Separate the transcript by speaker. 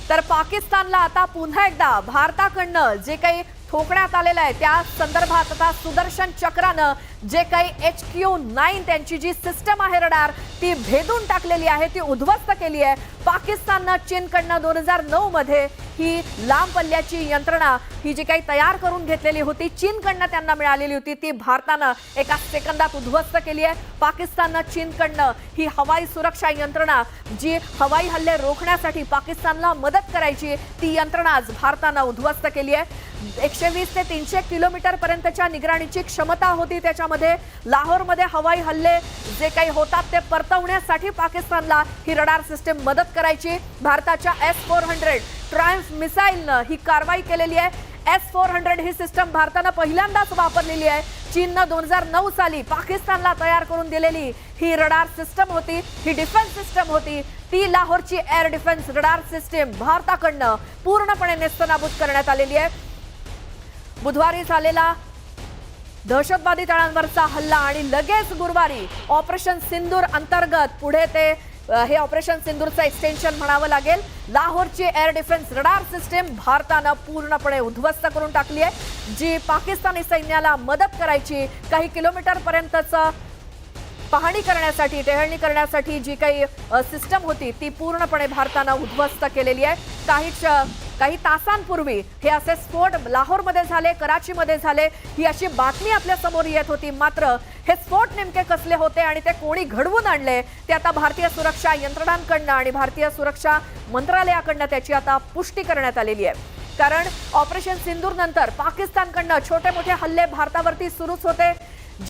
Speaker 1: तर पाकिस्तानला आता पुन्हा एकदा भारताकडनं जे काही ठोकण्यात आलेलं आहे त्या संदर्भात आता सुदर्शन चक्रानं जे काही HQ-9 त्यांची जी सिस्टम आहे रडार ती भेदून टाकलेली आहे, ती उद्ध्वस्त केली आहे। पाकिस्ताननं चीनकडनं 2009 मध्ये ही लांब पल्ल्याची यंत्रणा ही जी काही तयार करून घेतलेली होती, चीनकडनं त्यांना मिळालेली होती, ती भारतानं एका सेकंदात उद्ध्वस्त केली आहे। पाकिस्ताननं चीनकडनं ही हवाई सुरक्षा यंत्रणा जी हवाई हल्ले रोखण्यासाठी पाकिस्तानला मदत करायची ती यंत्रणा आज भारतानं उद्ध्वस्त केली आहे। 120 ते 300 किलोमीटर पर्यंतच्या निगराणीची क्षमता होती, त्याच्यामध्ये लाहोरमध्ये हवाई हल्ले जे काही होतात ते परतवण्यासाठी पाकिस्तानला ही रडार सिस्टम मदत करायची। भारताच्या S-400 ट्रायम्फ मिसाईलनं ही कारवाई केलेली आहे। S-400 ही सिस्टम भारतानं पहिल्यांदाच वापरलेली आहे। चीननं 2009 साली पाकिस्तानला तयार करून दिलेली ही रडार सिस्टम होती, ही डिफेन्स सिस्टम होती, ती लाहोरची एअर डिफेन्स रडार सिस्टम भारताकडनं पूर्णपणे नेस्तनाबूत करण्यात आलेली आहे। बुधवारी झालेला दहशतवादी तळांवरचा हल्ला आणि लगेच गुरुवारी ऑपरेशन सिंदूर अंतर्गत पुढे ते हे ऑपरेशन सिंदूरचं एक्सटेन्शन म्हणावं लागेल, लाहोरची एअर डिफेन्स रडार सिस्टम भारतानं पूर्णपणे उद्ध्वस्त करून टाकली आहे। जी पाकिस्तानी सैन्याला मदत करायची, काही किलोमीटर पर्यंतचं पाहणी करण्यासाठी टेहळणी करण्यासाठी जी काही सिस्टम होती ती पूर्णपणे भारतानं उद्ध्वस्त केलेली आहे। काही तासांपूर्वी हे असे स्फोट लाहोरमध्ये झाले, कराचीमध्ये झाले, ही अशी बातमी आपल्या समोर येत होती। मात्र हे स्फोट नेमके कसले होते आणि ते कोणी घडवून आणले ते आता भारतीय सुरक्षा यंत्रणांकडनं आणि भारतीय सुरक्षा मंत्रालयाकडनं त्याची आता पुष्टी करण्यात आलेली आहे। कारण ऑपरेशन सिंदूर नंतर पाकिस्तानकडनं छोटे मोठे हल्ले भारतावरती सुरूच होते।